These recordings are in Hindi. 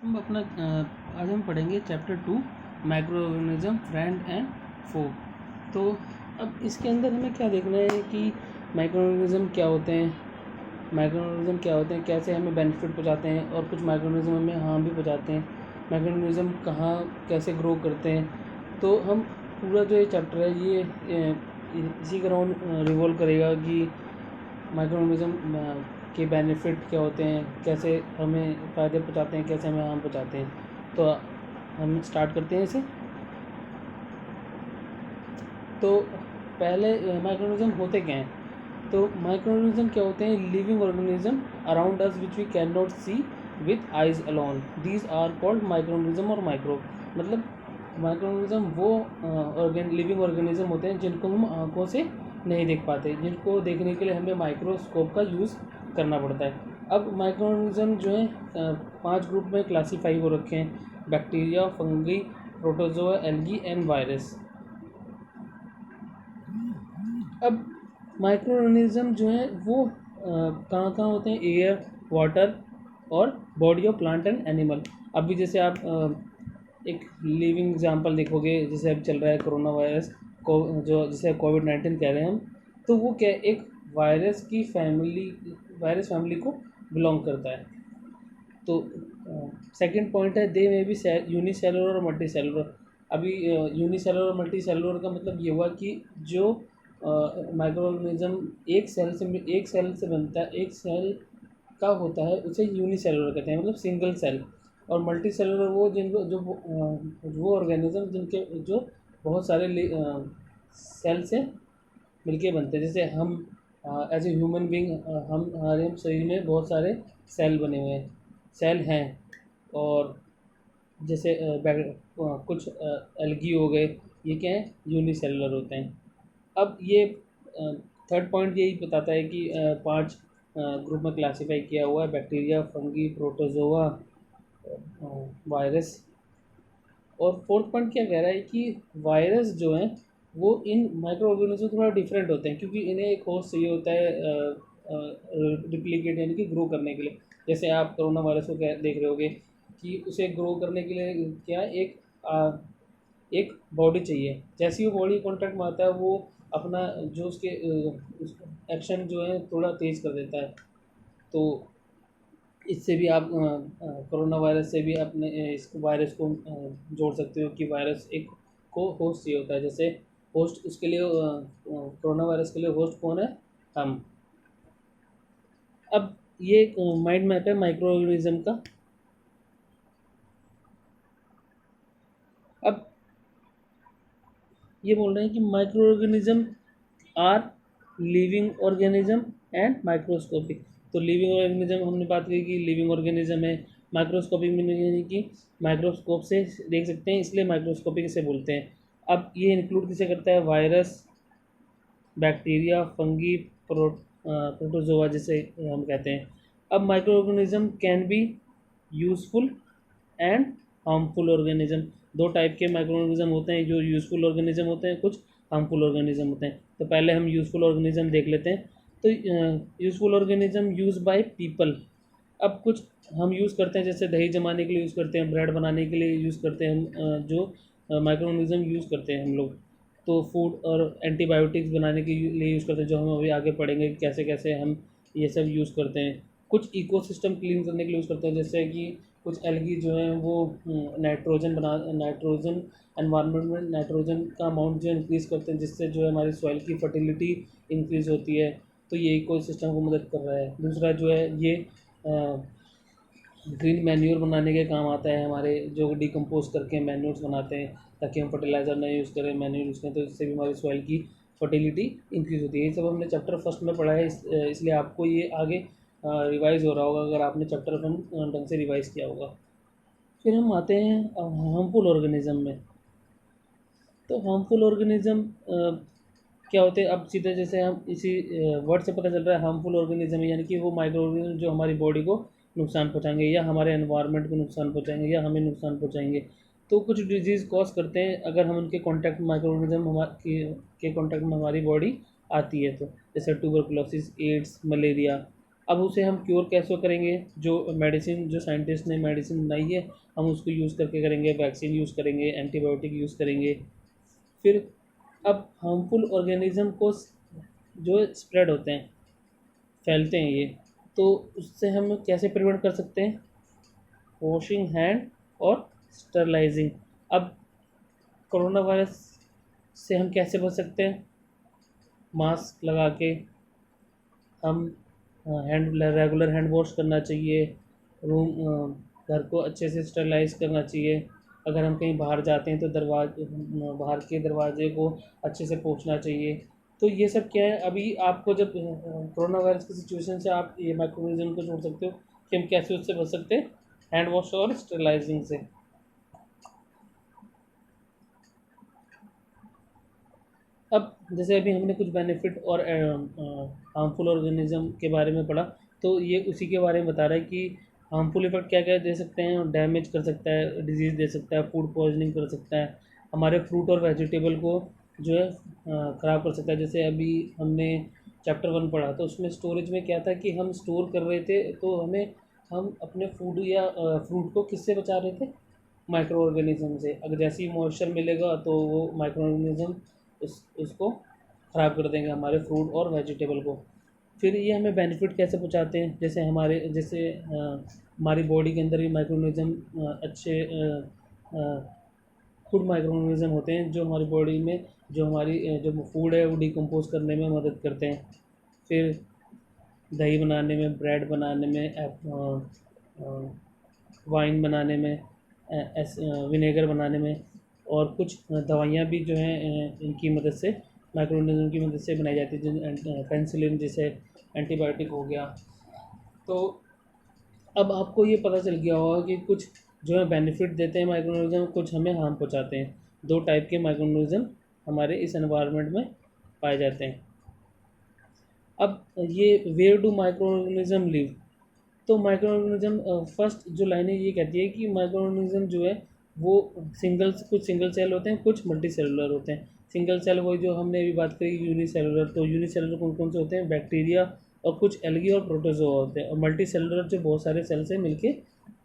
हम अपना आज हम पढ़ेंगे chapter 2 microorganism friend and foe. तो अब इसके अंदर हमें क्या देखना है कि माइक्रो ऑर्गेनिज्म क्या होते हैं, कैसे हमें बेनिफिट पहुंचाते हैं और कुछ माइक्रो ऑर्गेनिज्म हमें हार्म भी पहुंचाते हैं। माइक्रो ऑर्गेनिज्म कहाँ कैसे ग्रो करते हैं, तो हम पूरा जो ये चैप्टर है ये इसी के अराउंड रिवॉल्व करेगा कि माइक्रो ऑर्गेनिज्म के बेनिफिट क्या होते हैं, कैसे हमें फ़ायदे पहुंचाते हैं, कैसे हमें हार्म पहुंचाते हैं। तो हम स्टार्ट करते हैं इसे। तो पहले माइक्रो ऑर्गेनिज्म होते क्या हैं। तो माइक्रो ऑर्गेनिज्म क्या होते हैं? Living organism around us which we can not see with eyes alone, these are called micro organism और माइक्रोब। मतलब माइक्रो ऑर्गेनिज्म वो लिविंग ऑर्गेनिज्म होते हैं जिनको हम आंखों से नहीं देख पाते, जिनको देखने के लिए हमें माइक्रोस्कोप का यूज़ करना पड़ता है। अब माइक्रो ऑर्गेनिज्म जो है 5 ग्रुप में क्लासीफाई हो रखे हैं: bacteria, fungi, protozoa, algae and virus. अब माइक्रो ऑर्गेनिज्म जो है वो कहाँ कहाँ होते हैं? एयर, वाटर और body of plant and animal. अभी जैसे आप एक लिविंग एग्जांपल देखोगे, जैसे अब चल रहा है कोरोना वायरस को, जो जिसे कोविड-19 कह रहे हैं हम, तो वो क्या एक वायरस फैमिली को बिलोंग करता है। तो सेकंड पॉइंट है दे में भी यूनिसेलुलर और मल्टी सेलुलर। अभी यूनिसेलुलर और मल्टी सेलुलर का मतलब ये हुआ कि जो माइक्रो ऑर्गेनिज्म एक सेल से बनता है, एक सेल का होता है, उसे यूनिसेलुलर कहते हैं, मतलब सिंगल सेल। और मल्टी सेलुलर वो जिनको जो वो ऑर्गेनिज्म जिनके जो बहुत सारे सेल से मिलके बनते हैं। जैसे हम एज ए ह्यूमन बीइंग, हम हमारे शरीर में बहुत सारे सेल बने हुए हैं, सेल हैं। और जैसे कुछ एल्गी हो गए, ये क्या है? यूनिसेलुलर होते हैं। अब ये थर्ड पॉइंट यही बताता है कि 5 ग्रुप में क्लासीफाई किया हुआ है: बैक्टीरिया, फंगी, प्रोटोजोआ, वायरस। और फोर्थ पॉइंट क्या कह रहा है कि वायरस जो है वो इन माइक्रो ऑर्गेनिज्म से थोड़ा डिफरेंट होते हैं, क्योंकि इन्हें एक होस्ट चाहिए होता है रिप्लिकेट यानी कि ग्रो करने के लिए। जैसे आप कोरोना वायरस को देख रहे होगे कि उसे ग्रो करने के लिए क्या एक बॉडी चाहिए। जैसे ही वो बॉडी कॉन्टैक्ट में आता है, वो अपना जो उसके एक्शन जो है थोड़ा तेज़ कर देता है। तो इससे भी आप कोरोना वायरस से भी अपने इस वायरस को जोड़ सकते हो कि वायरस एक को होस्ट चाहिए होता है। जैसे होस्ट उसके लिए कोरोना वायरस के लिए होस्ट कौन है? हम। अब ये एक माइंड मैप है माइक्रो ऑर्गेनिज्म का। अब ये बोल रहे हैं कि micro organism are living organism and microscopic. तो लिविंग ऑर्गेनिज्म हमने बात की कि लिविंग ऑर्गेनिज्म है। माइक्रोस्कोपिक में यानी कि माइक्रोस्कोप से देख सकते हैं, इसलिए माइक्रोस्कोपिक इसे बोलते हैं। अब ये इंक्लूड किसे करता है? वायरस, बैक्टीरिया, फंगी, प्रोटोजोआ जिसे हम कहते हैं। अब micro organism can be useful and harmful organism. दो टाइप के माइक्रो ऑर्गेनिज्म होते हैं, जो यूजफुल ऑर्गेनिज्म होते हैं, कुछ हार्मफुल ऑर्गेनिज्म होते हैं। तो पहले हम यूजफुल ऑर्गेनिज्म देख लेते हैं। तो useful organism use by people. अब कुछ हम यूज़ करते हैं, जैसे दही जमाने के लिए यूज़ करते हैं, ब्रेड बनाने के लिए यूज़ करते हैं हम, जो माइक्रो ऑर्गेनिज्म यूज़ करते हैं हम लोग। तो फूड और एंटीबायोटिक्स बनाने के लिए यूज़ करते हैं, जो हम अभी आगे पढ़ेंगे कैसे कैसे हम ये सब यूज़ करते हैं। कुछ इकोसिस्टम क्लीन करने के लिए यूज़ करते हैं, जैसे कि कुछ एल्गी जो है वो नाइट्रोजन एनवायरनमेंट में नाइट्रोजन का अमाउंट जो इंक्रीज़ करते हैं, जिससे जो है हमारी सॉइल की फर्टिलिटी इंक्रीज़ होती है। तो ये इकोसिस्टम को मदद कर रहा है। दूसरा जो है ये ग्रीन मैन्योर बनाने के काम आता है हमारे, जो डिकम्पोज करके मैन्योर्स बनाते हैं, ताकि हम फर्टिलाइज़र नहीं यूज़ करें, मैन्योर यूज़ करें, तो इससे भी हमारी सॉइल की फर्टिलिटी इंक्रीज़ होती है। ये सब हमने चैप्टर फर्स्ट में पढ़ा है, इसलिए आपको ये आगे रिवाइज़ हो रहा होगा अगर आपने चैप्टर वन ढंग से रिवाइज़ किया होगा। फिर हम आते हैं हार्मफुल ऑर्गेनिज्म में। तो हार्मफुल ऑर्गेनिज्म क्या होते हैं? अब सीधे जैसे हम इसी वर्ड से पता चल रहा है हार्मफुल ऑर्गेनिज्म यानी कि वो माइक्रो ऑर्गेनिज्म जो हमारी बॉडी को नुकसान पहुंचाएंगे, या हमारे एनवायरनमेंट को नुकसान पहुंचाएंगे, या हमें नुकसान पहुंचाएंगे। तो कुछ डिजीज़ कॉज करते हैं अगर हम उनके कॉन्टैक्ट माइक्रो ऑर्गेनिज्म के कॉन्टैक्ट में हमारी बॉडी आती है। तो जैसे ट्यूबरकुलोसिस, एड्स, मलेरिया। अब उसे हम क्योर कैसे करेंगे, जो मेडिसिन, जो साइंटिस्ट ने मेडिसिन बनाई है हम उसको यूज़ करके करेंगे, वैक्सीन यूज़ करेंगे, एंटीबायोटिक यूज़ करेंगे। फिर अब हार्मफुल ऑर्गेनिज्म को जो स्प्रेड होते हैं, फैलते हैं ये, तो उससे हम कैसे प्रिवेंट कर सकते हैं, वॉशिंग हैंड और स्टरलाइजिंग। अब कोरोना वायरस से हम कैसे बच सकते हैं, मास्क लगा के हम हैंड रेगुलर हैंड वॉश करना चाहिए, रूम घर को अच्छे से स्टरलाइज करना चाहिए। अगर हम कहीं बाहर जाते हैं तो बाहर के दरवाजे को अच्छे से पोंछना चाहिए। तो ये सब क्या है, अभी आपको जब कोरोना वायरस की सिचुएशन से आप ये माइक्रोनिज्म को छोड़ सकते हो कि हम कैसे उससे बच सकते हैं, हैंड वॉश और स्टरलाइजिंग से। अब जैसे अभी हमने कुछ बेनिफिट और हार्मफुल ऑर्गेनिज्म के बारे में पढ़ा, तो ये उसी के बारे में बता रहा है कि हार्मफुल इफेक्ट क्या क्या दे सकते हैं, डैमेज कर सकता है, डिजीज़ दे सकता है, फूड पॉइजनिंग कर सकता है, हमारे फ्रूट और वेजिटेबल को जो है ख़राब कर सकता है। जैसे अभी हमने चैप्टर 1 पढ़ा, तो उसमें स्टोरेज में क्या था कि हम स्टोर कर रहे थे, तो हम अपने फूड या फ्रूट को किससे बचा रहे थे, माइक्रो ऑर्गेनिज्म से। अगर जैसे ही मॉइस्चर मिलेगा तो वो माइक्रो ऑर्गेनिज्म उसको ख़राब कर देंगे, हमारे फ्रूट और वेजिटेबल को। फिर ये हमें बेनिफिट कैसे पहुँचाते हैं, जैसे हमारी बॉडी के अंदर भी माइक्रो ऑर्गेनिज्म अच्छे फूड माइक्रो ऑर्गेनिज्म होते हैं, जो हमारी बॉडी में जो फूड है वो डिकम्पोज करने में मदद करते हैं। फिर दही बनाने में, ब्रेड बनाने में, वाइन बनाने में, विनेगर बनाने में, और कुछ दवाइयाँ भी जो हैं इनकी मदद से, माइक्रो ऑर्गेनिज्म की मदद से बनाई जाती है, जिन पेनिसिलिन जैसे एंटीबायोटिक हो गया। तो अब आपको ये पता चल गया होगा कि कुछ जो है बेनिफिट देते हैं माइक्रो ऑर्गेनिज्म, कुछ हमें हार्म पहुँचाते हैं। 2 टाइप के माइक्रो ऑर्गेनिज्म हमारे इस एनवायरनमेंट में पाए जाते हैं। अब ये where do micro organism live, तो माइक्रो ऑर्गेनिज्म फर्स्ट जो लाइनें ये कहती है कि माइक्रो ऑर्गेनिज्म जो है वो कुछ सिंगल सेल होते हैं, कुछ मल्टी सेलुलर होते हैं। सिंगल सेल वही जो हमने अभी बात करी यूनिसेलुलर, तो यूनिसेलुलर कौन कौन से होते हैं, बैक्टीरिया और कुछ एल्गी और प्रोटोजोआ होते हैं। और मल्टी सेलुलर जो बहुत सारे सेल से मिलके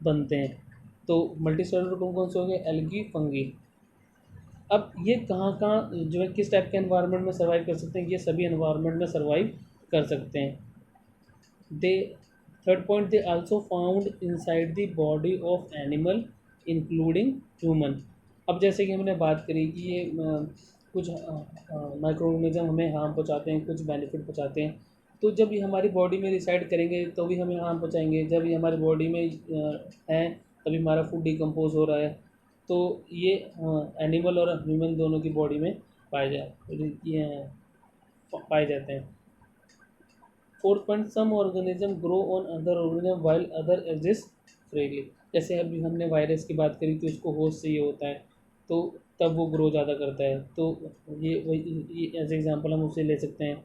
बनते हैं। तो मल्टी सेलुलर कौन कौन से हो गए, एल्गी, फंगी। अब ये कहाँ कहाँ जो है किस टाइप के एनवायरनमेंट में सर्वाइव कर सकते हैं, ये सभी एनवायरनमेंट में सर्वाइव कर सकते हैं। They third point, they also found inside the body of animal including human. अब जैसे कि हमने बात करी कि ये कुछ माइक्रो ऑर्गेनिज्म हमें हार्म पहुंचाते हैं, कुछ बेनिफिट पहुंचाते हैं। तो जब ये हमारी बॉडी में रिसाइड करेंगे तो भी हमें हार्म पहुंचाएंगे। जब ये हमारी बॉडी में हैं तभी हमारा फूड डिकम्पोज हो रहा है। तो ये एनिमल और ह्यूमन दोनों की बॉडी में पाए जाते हैं। Fourth point, some organism grow on other organism while other exist freely. जैसे अभी हमने वायरस की बात करी कि उसको होस्ट चाहिए होता है, तो तब वो ग्रो ज़्यादा करता है। तो ये वही एज एग्जांपल हम उसे ले सकते हैं।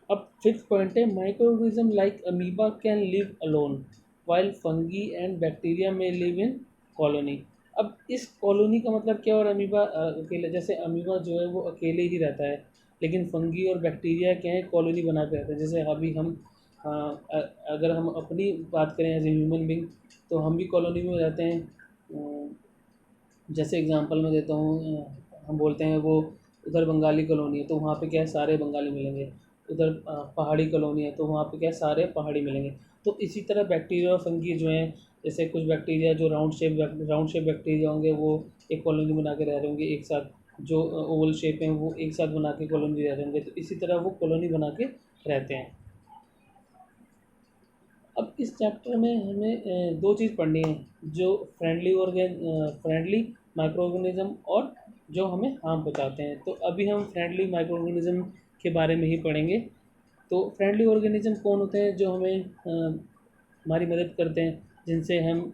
अब फिफ्थ पॉइंट है, micro organism like amoeba can live alone while fungi and bacteria में लिव इन कॉलोनी। अब इस कॉलोनी का मतलब क्या, और अमीबा अकेले, जैसे अमीबा जो है वो अकेले ही रहता है, लेकिन फंगी और बैक्टीरिया क्या है, कॉलोनी बना के रहते हैं। जैसे अभी हम अगर हम अपनी बात करें एज ए ह्यूमन बींग, तो हम भी कॉलोनी में रहते हैं। जैसे एग्जांपल मैं देता हूँ, हम बोलते हैं वो उधर बंगाली कॉलोनी है, तो वहाँ पे क्या है, सारे बंगाली मिलेंगे। उधर पहाड़ी कॉलोनी है, तो वहाँ पे क्या है, सारे पहाड़ी मिलेंगे। तो इसी तरह बैक्टीरिया और फंगी जो हैं, जैसे कुछ बैक्टीरिया जो राउंड शेप बैक्टीरिया होंगे, वो एक कॉलोनी बना के रह रहे होंगे एक साथ। जो ओवल शेप हैं वो एक साथ बना के कॉलोनी रह रहे होंगे। तो इसी तरह वो कॉलोनी बना के रहते हैं। अब इस चैप्टर में हमें 2 चीज़ पढ़नी है, जो फ्रेंडली माइक्रो ऑर्गेनिज्म और जो हमें हार्म पहुँचाते हैं। तो अभी हम फ्रेंडली माइक्रो ऑर्गेनिज्म के बारे में ही पढ़ेंगे। तो फ्रेंडली ऑर्गेनिज्म कौन होते हैं, जो हमें हमारी मदद करते हैं, जिनसे हम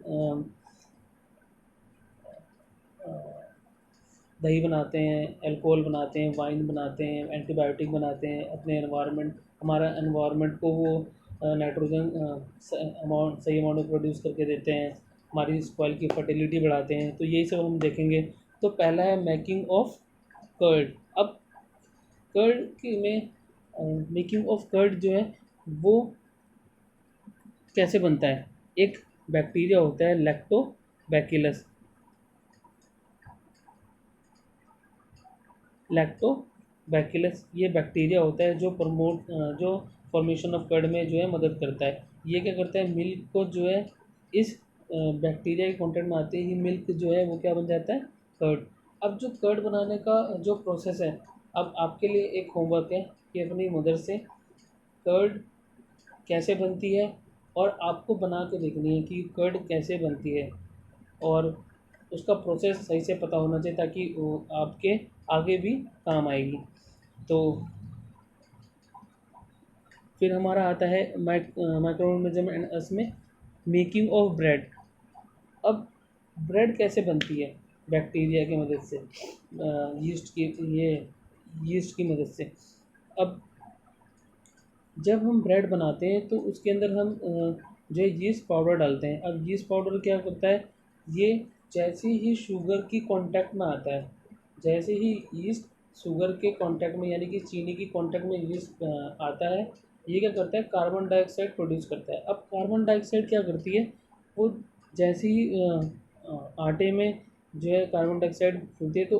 दही बनाते हैं, अल्कोहल बनाते हैं, वाइन बनाते हैं, एंटीबायोटिक बनाते हैं, अपने हमारा एनवायरनमेंट को वो नाइट्रोजन सही अमाउंट में प्रोड्यूस करके देते हैं, हमारी सॉइल की फर्टिलिटी बढ़ाते हैं। तो यही सब हम देखेंगे। तो पहला है मेकिंग ऑफ कर्ड। अब कर्ड की में मेकिंग ऑफ कर्ड जो है वो कैसे बनता है? एक बैक्टीरिया होता है लैक्टोबैसिलस। लैक्टोबैसिलस ये बैक्टीरिया होता है जो फॉर्मेशन ऑफ कर्ड में जो है मदद करता है। ये क्या करता है, मिल्क को जो है इस बैक्टीरिया के कॉन्टेक्ट में आते ही मिल्क जो है वो क्या बन जाता है, कर्ड। अब जो कर्ड बनाने का जो प्रोसेस है, अब आपके लिए एक होमवर्क है कि अपनी मदर से कर्ड कैसे बनती है और आपको बना के देखनी है कि कर्ड कैसे बनती है, और उसका प्रोसेस सही से पता होना चाहिए ताकि वो आपके आगे भी काम आएगी। तो फिर हमारा आता है माइक्रो ऑर्गेनिज्म एंड अस में मेकिंग ऑफ ब्रेड। अब ब्रेड कैसे बनती है? बैक्टीरिया की मदद से, यीस्ट की ये यीस्ट की मदद से। अब जब हम ब्रेड बनाते हैं तो उसके अंदर हम जो है यीस्ट पाउडर डालते हैं। अब यीस्ट पाउडर क्या करता है, ये जैसे ही शुगर की कांटेक्ट में आता है, जैसे ही यीस्ट शुगर के कांटेक्ट में यानी कि चीनी की कांटेक्ट में यीस्ट आता है, ये क्या करता है, कार्बन डाइऑक्साइड प्रोड्यूस करता है। अब कार्बन डाइऑक्साइड क्या करती है, वो जैसे ही आटे में जो है कार्बन डाइऑक्साइड फूलती है तो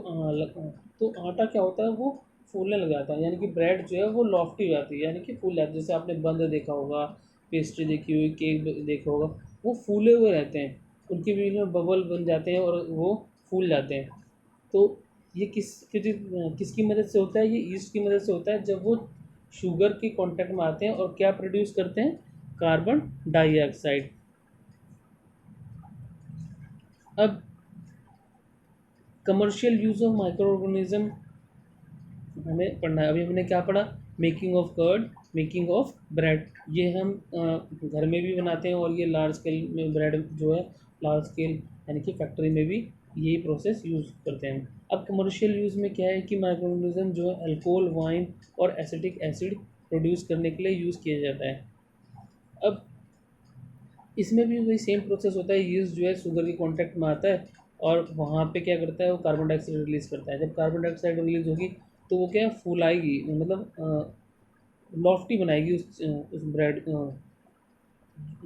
आटा क्या होता है, वो फूलने लग जाता है, यानी कि ब्रेड जो है वो लॉफ्टी हो जाती है, यानी कि फूल जाती है। जैसे आपने बंद देखा होगा, पेस्ट्री देखी हुई, केक देखा होगा, वो फूले हुए रहते हैं, उनके बीच में बबल बन जाते हैं और वो फूल जाते हैं। तो ये किसकी मदद से होता है, ये ईस्ट की मदद से होता है। जब वो शुगर के कांटेक्ट में आते हैं और क्या प्रोड्यूस करते हैं, कार्बन डाइऑक्साइड। अब commercial use of micro organism हमें पढ़ना है। अभी हमने क्या पढ़ा, making of curd, making of bread. ये हम घर में भी बनाते हैं और ये लार्ज स्केल में ब्रेड जो है लार्ज स्केल यानी कि फैक्ट्री में भी यही प्रोसेस यूज़ करते हैं। अब कमर्शियल यूज़ में क्या है कि माइक्रो ऑर्गेनिज्म जो है अल्कोहल, वाइन और एसिटिक एसिड प्रोड्यूस करने के लिए यूज़ किया जाता है। अब इसमें भी वही सेम प्रोसेस होता है, यीस्ट जो है शुगर के कांटेक्ट में आता है और वहाँ पे क्या करता है, वो कार्बन डाइऑक्साइड रिलीज़ करता है। जब कार्बन डाइऑक्साइड रिलीज़ होगी तो वो क्या है, फूलाएगी, मतलब लॉफ्टी बनाएगी उस ब्रेड,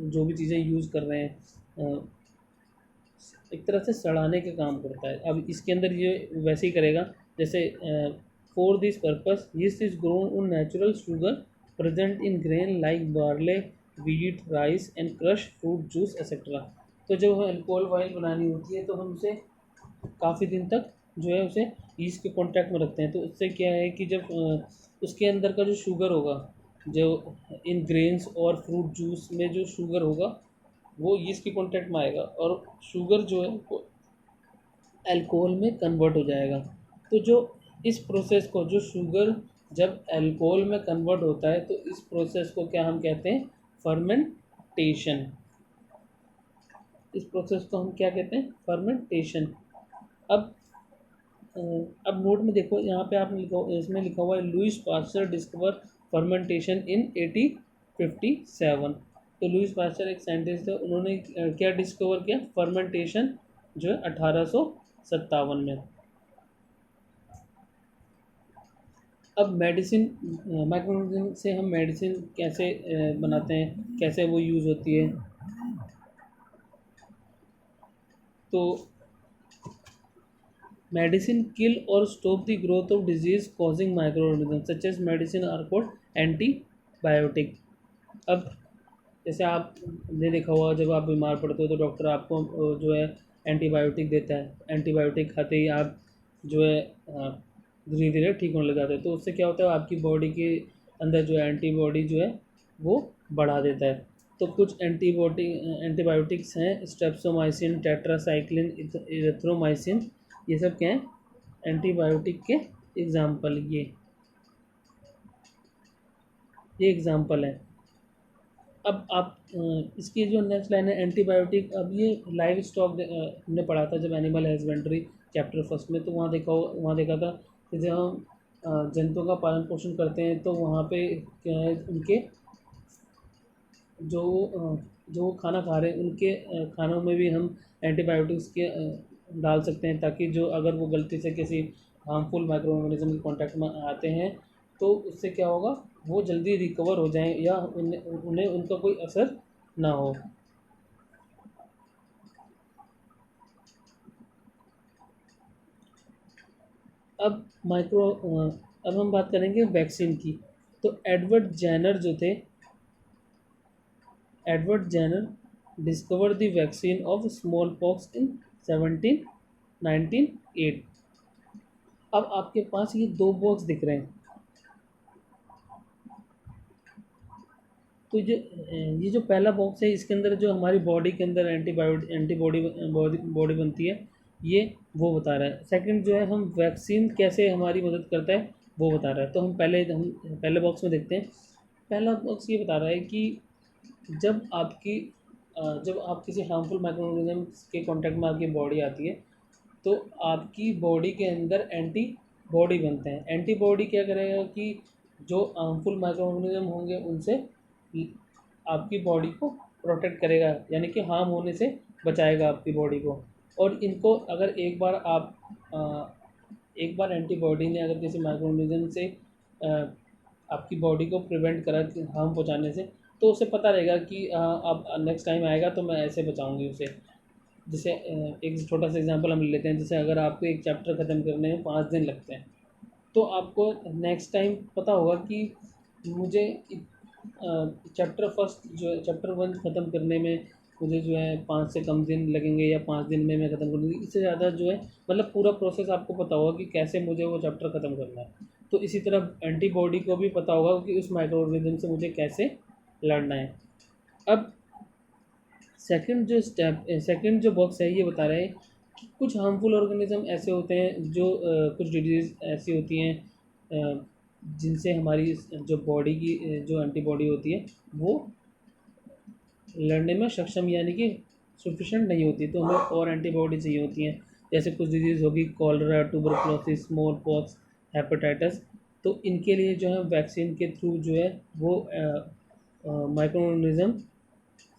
जो भी चीज़ें यूज़ कर रहे हैं, एक तरह से सड़ाने का काम करता है। अब इसके अंदर ये वैसे ही करेगा जैसे for this purpose yeast is grown on natural sugar present in grain like barley, wheat, rice and crush fruit juice etcetera. तो जब हमें अल्कोहल वाइन बनानी होती है तो हम उसे काफ़ी दिन तक जो है उसे यीस्ट के कांटेक्ट में रखते हैं। तो उससे क्या है कि जब उसके अंदर का जो शुगर होगा, जो इन ग्रेन्स और फ्रूट जूस में जो शुगर होगा वो यीस्ट के कांटेक्ट में आएगा और शुगर जो है वो अल्कोहल में कन्वर्ट हो जाएगा। तो जो इस प्रोसेस को, जो शुगर जब अल्कोहल में कन्वर्ट होता है तो इस प्रोसेस को क्या हम कहते हैं, फर्मेंटेशन। इस प्रोसेस को हम क्या कहते हैं, फर्मेंटेशन। अब अब नोट में देखो, यहाँ पे आपने लिखा, इसमें लिखा हुआ है लुईस पास्चर डिस्कवर फर्मेंटेशन इन 1857। तो लुईस पास्चर एक साइंटिस्ट है, उन्होंने क्या डिस्कवर किया, फर्मेंटेशन जो है 1857 में। अब मेडिसिन, माइक्रोऑर्गेनिज्म से हम मेडिसिन कैसे बनाते हैं, कैसे वो यूज़ होती है। तो मेडिसिन किल और stop the growth of disease causing microorganism such as medicine are called antibiotic. अब जैसे आपने देखा होगा, जब आप बीमार पड़ते हो तो डॉक्टर आपको जो है एंटीबायोटिक देता है। एंटीबायोटिक खाते ही आप जो है धीरे धीरे ठीक होने लग जाते हैं। तो उससे क्या होता है, आपकी बॉडी के अंदर जो एंटीबॉडी जो है वो बढ़ा देता है। तो कुछ एंटीबायोटिक्स हैं, स्ट्रेप्टोमाइसिन, टेट्रासाइक्लिन, इरिथ्रोमाइसिन, ये सब क्या हैं, एंटीबायोटिक के एग्जाम्पल। ये एग्जाम्पल है। अब आप इसकी जो नेक्स्ट लाइन है एंटीबायोटिक। अब ये लाइव स्टॉक हमने पढ़ा था जब एनिमल हस्बेंड्री चैप्टर फर्स्ट में, तो वहाँ देखा था कि जब हम जंतुओं का पालन पोषण करते हैं तो वहाँ पे क्या है, उनके जो वो खाना खा रहे हैं उनके खानों में भी हम एंटीबायोटिक्स के डाल सकते हैं, ताकि जो अगर वो गलती से किसी हार्मफुल माइक्रो ऑर्गेनिज्म के कांटेक्ट में आते हैं तो उससे क्या होगा, वो जल्दी रिकवर हो जाएं या उन्हें उनका कोई असर ना हो। अब अब हम बात करेंगे वैक्सीन की। तो Edward Jenner discover the vaccine of smallpox in 1798। अब आपके पास ये दो बॉक्स दिख रहे हैं। तो ये जो पहला बॉक्स है, इसके अंदर जो हमारी बॉडी के अंदर एंटीबॉडी बॉडी बनती है, ये वो बता रहा है। सेकंड जो है, हम वैक्सीन कैसे हमारी मदद करता है वो बता रहा है। तो हम पहले बॉक्स में देखते हैं। पहला बॉक्स ये बता रहा है कि जब आपकी जब आप किसी हार्मफुल माइक्रो ऑर्गेनिज्म के कांटेक्ट में आपकी बॉडी आती है, तो आपकी बॉडी के अंदर एंटीबॉडी बनते हैं। एंटीबॉडी क्या करेगा कि जो हार्मफुल माइक्रो ऑर्गेनिज्म होंगे उनसे आपकी बॉडी को प्रोटेक्ट करेगा, यानी कि हार्म होने से बचाएगा आपकी बॉडी को। और इनको अगर एक बार एंटीबॉडी ने अगर किसी माइक्रो ऑर्गेनिज्म से आपकी बॉडी को प्रिवेंट करा हार्म पहुंचाने से, तो उसे पता रहेगा कि अब नेक्स्ट टाइम आएगा तो मैं ऐसे बचाऊंगी उसे। जैसे एक छोटा सा एग्जांपल हम ले लेते हैं। जैसे अगर आपको एक चैप्टर ख़त्म करने में 5 दिन लगते हैं, तो आपको नेक्स्ट टाइम पता होगा कि मुझे चैप्टर फर्स्ट जो है चैप्टर 1 ख़त्म करने में मुझे जो है 5 से कम दिन लगेंगे, या 5 दिन में मैं ख़त्म कर दूँगी। इससे ज़्यादा जो है मतलब पूरा प्रोसेस आपको पता होगा कि कैसे मुझे वो चैप्टर ख़त्म करना है। तो इसी तरह एंटीबॉडी को भी पता होगा कि उस माइक्रो ऑर्गेनिज्म से मुझे कैसे लड़ना है। अब सेकंड जो बॉक्स है, ये बता रहा है कि कुछ हार्मफुल ऑर्गेनिज्म ऐसे होते हैं जो कुछ डिजीज़ ऐसी होती हैं जिनसे हमारी जो बॉडी की जो एंटीबॉडी होती है वो लड़ने में सक्षम, यानी कि सफिशेंट नहीं होती। तो हमें और एंटीबॉडी चाहिए होती हैं। जैसे कुछ डिजीज़ होगी, cholera, tuberculosis, small pox, hepatitis. तो इनके लिए जो है वैक्सीन के थ्रू जो है वो माइक्रो ऑर्गेनिज्म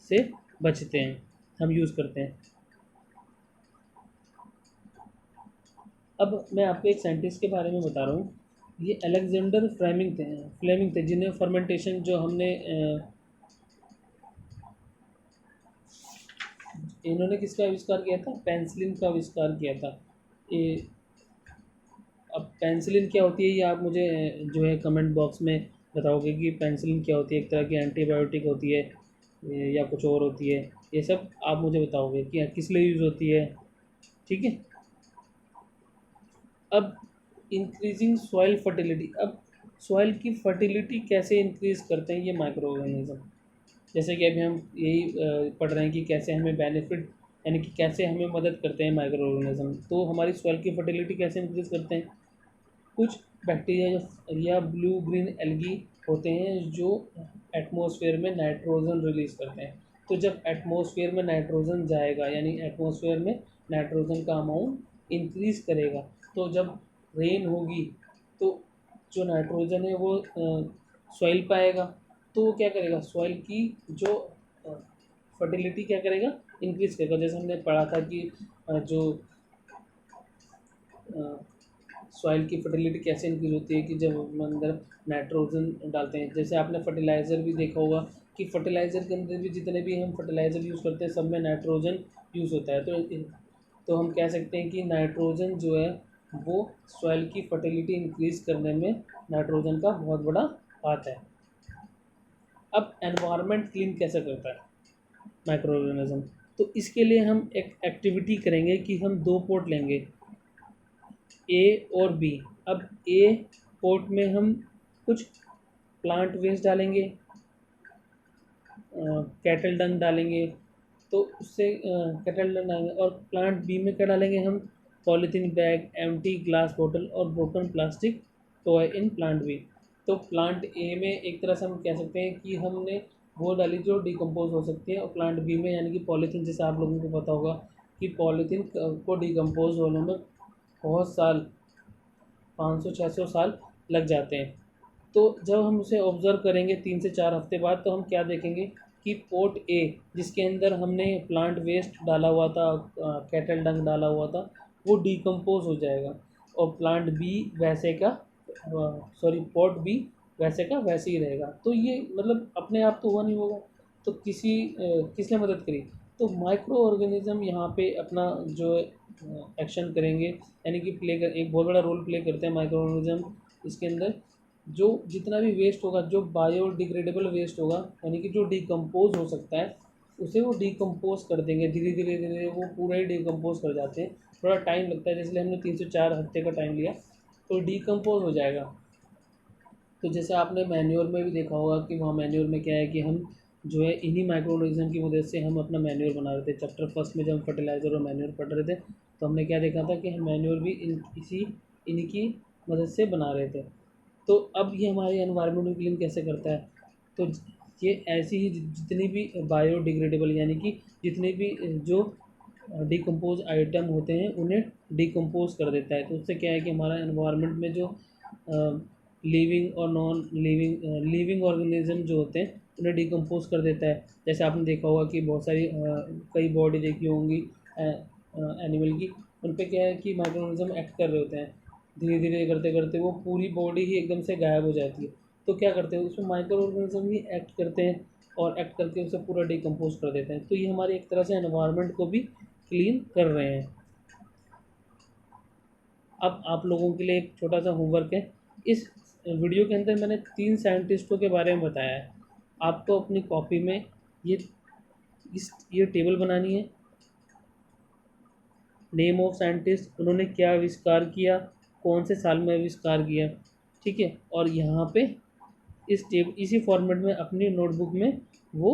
से बचते हैं, हम यूज़ करते हैं। अब मैं आपको एक साइंटिस्ट के बारे में बता रहा हूँ। ये अलेक्जेंडर फ्लेमिंग थे जिन्हें फर्मेंटेशन जो हमने इन्होंने किसका आविष्कार किया था? पेंसिलिन का आविष्कार किया था। ये अब पेंसिलिन क्या होती है, ये आप मुझे जो है कमेंट बॉक्स में बताओगे कि पेंसिलिन क्या होती है। एक तरह की एंटीबायोटिक होती है या कुछ और होती है, ये सब आप मुझे बताओगे कि किस लिए यूज़ होती है। ठीक है। अब इंक्रीजिंग सॉइल फर्टिलिटी। अब सॉइल की फर्टिलिटी कैसे इंक्रीज़ करते हैं ये माइक्रो ऑर्गेनिज्म। जैसे कि अभी हम यही पढ़ रहे हैं कि कैसे हमें बेनिफिट, यानी कि कैसे हमें मदद करते हैं माइक्रो ऑर्गेनिज्म। तो हमारी सॉइल की फर्टिलिटी कैसे इंक्रीज़ करते हैं? कुछ बैक्टीरिया या ब्लू ग्रीन एल्गी होते हैं जो एटमॉस्फेयर में नाइट्रोजन रिलीज़ करते हैं। तो जब एटमॉस्फेयर में नाइट्रोजन जाएगा, यानी एटमॉस्फेयर में नाइट्रोजन का अमाउंट इंक्रीज़ करेगा, तो जब रेन होगी तो जो नाइट्रोजन है वो सॉइल पाएगा। तो वो क्या करेगा, सॉइल की जो फर्टिलिटी क्या करेगा, इंक्रीज़ करेगा। जैसे हमने पढ़ा था कि जो सॉइल की फर्टिलिटी कैसे इंक्रीज होती है कि जब हम अंदर नाइट्रोजन डालते हैं। जैसे आपने फर्टिलाइज़र भी देखा होगा कि फर्टिलाइज़र के अंदर भी जितने भी हम फर्टिलाइज़र यूज़ करते हैं सब में नाइट्रोजन यूज़ होता है। तो हम कह सकते हैं कि नाइट्रोजन जो है वो सॉइल की फर्टिलिटी इंक्रीज़ करने में नाइट्रोजन का बहुत बड़ा हाथ है। अब एनवायरनमेंट क्लीन कैसे करता है माइक्रो ऑर्गेनिज्म? तो इसके लिए हम एक एक्टिविटी करेंगे कि हम 2 पॉट लेंगे, ए और बी। अब ए पॉट में हम कुछ प्लांट वेस्ट डालेंगे, कैटल डंग डालेंगे। तो उससे कैटल डंग डालेंगे। और प्लांट बी में क्या डालेंगे हम? Polythene bag, empty glass bottle और broken plastic toy in plant B. तो प्लांट ए में एक तरह से हम कह सकते हैं कि हमने वो डाली जो डिकम्पोज हो सकती है, और प्लांट बी में यानी कि पॉलीथीन, जैसे आप लोगों को पता होगा कि पॉलीथीन को डिकम्पोज होने में बहुत साल, 500-600 साल लग जाते हैं। तो जब हम उसे ऑब्ज़र्व करेंगे 3 से 4 हफ्ते बाद, तो हम क्या देखेंगे कि पोर्ट ए जिसके अंदर हमने प्लांट वेस्ट डाला हुआ था, कैटल डंग डाला हुआ था, वो डिकम्पोज हो जाएगा। और प्लांट बी वैसे का सॉरी पोर्ट बी वैसे का वैसे ही रहेगा। तो ये मतलब अपने आप तो हुआ नहीं होगा, तो किसने मदद करी, तो माइक्रो ऑर्गेनिज्म यहाँ पे अपना जो एक्शन करेंगे, यानी कि एक बहुत बड़ा रोल प्ले करते हैं माइक्रो ऑर्गेनिज्म इसके अंदर। जो जितना भी वेस्ट होगा, जो बायोडिग्रेडेबल वेस्ट होगा, यानी कि जो डिकम्पोज हो सकता है, उसे वो डिकम्पोज कर देंगे। धीरे धीरे धीरे वो पूरा ही डिकम्पोज कर जाते हैं। थोड़ा टाइम लगता है, जैसे हमने 3 से 4 हफ्ते का टाइम लिया तो डिकम्पोज हो जाएगा। तो जैसे आपने मैन्योर में भी देखा होगा कि वहाँ मैन्योर में क्या है कि हम जो है इन्हीं माइक्रो ऑर्गेनिज्म की मदद से हम अपना मैन्योर बना रहे थे। चैप्टर फर्स्ट में जब हम फर्टिलाइज़र और मैन्योर पढ़ रहे थे तो हमने क्या देखा था कि हम मैन्योर भी इन्हीं की मदद से बना रहे थे। तो अब ये हमारे एनवायरनमेंट को क्लीन कैसे करता है, तो ये ऐसी ही जितनी भी बायोडिग्रेडेबल, यानी कि जितने भी जो डिकम्पोज आइटम होते हैं उन्हें डिकम्पोज कर देता है। तो उससे क्या है कि हमारा एनवायरनमेंट में जो लिविंग और नॉन लिविंग ऑर्गेनिज्म जो होते हैं उन्हें डिकम्पोज कर देता है। जैसे आपने देखा होगा कि बहुत सारी कई बॉडी देखी होंगी एनिमल की, उन पे क्या है कि माइक्रो ऑर्गेनिज्म एक्ट कर रहे होते हैं। धीरे धीरे करते करते वो पूरी बॉडी ही एकदम से गायब हो जाती है। तो क्या करते हैं, उसमें माइक्रो ऑर्गेनिज्म ही एक्ट करते हैं और एक्ट करके उसे पूरा डिकम्पोज कर देते हैं। तो ये हमारे एक तरह से एनवायरनमेंट को भी क्लीन कर रहे हैं। अब आप लोगों के लिए एक छोटा सा होमवर्क है। इस वीडियो के अंदर मैंने 3 साइंटिस्टों के बारे में बताया है। आपको अपनी कॉपी में ये ये टेबल बनानी है। नेम ऑफ साइंटिस्ट, उन्होंने क्या आविष्कार किया, कौन से साल में आविष्कार किया, ठीक है। और यहाँ पे इसी फॉर्मेट में अपनी नोटबुक में वो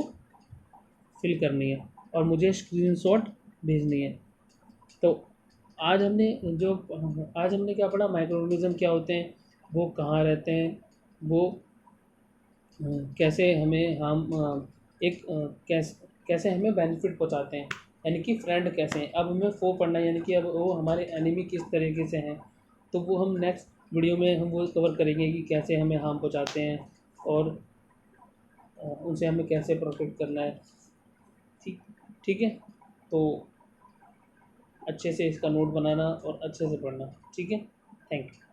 फिल करनी है और मुझे स्क्रीनशॉट भेजनी है। तो आज हमने जो आज हमने क्या पढ़ा, माइक्रो ऑर्गेनिज्म क्या होते हैं, वो कहाँ रहते हैं, वो कैसे हमें कैसे हमें बेनिफिट पहुंचाते हैं, यानी कि फ्रेंड कैसे हैं। अब हमें फो पढ़ना है, यानी कि अब वो हमारे एनिमी किस तरीके से हैं। तो वो हम नेक्स्ट वीडियो में हम वो कवर करेंगे कि कैसे हमें हार्म पहुंचाते हैं और उनसे हमें कैसे प्रोटेक्ट करना है। ठीक ठीक है। तो अच्छे से इसका नोट बनाना और अच्छे से पढ़ना, ठीक है। Thank you.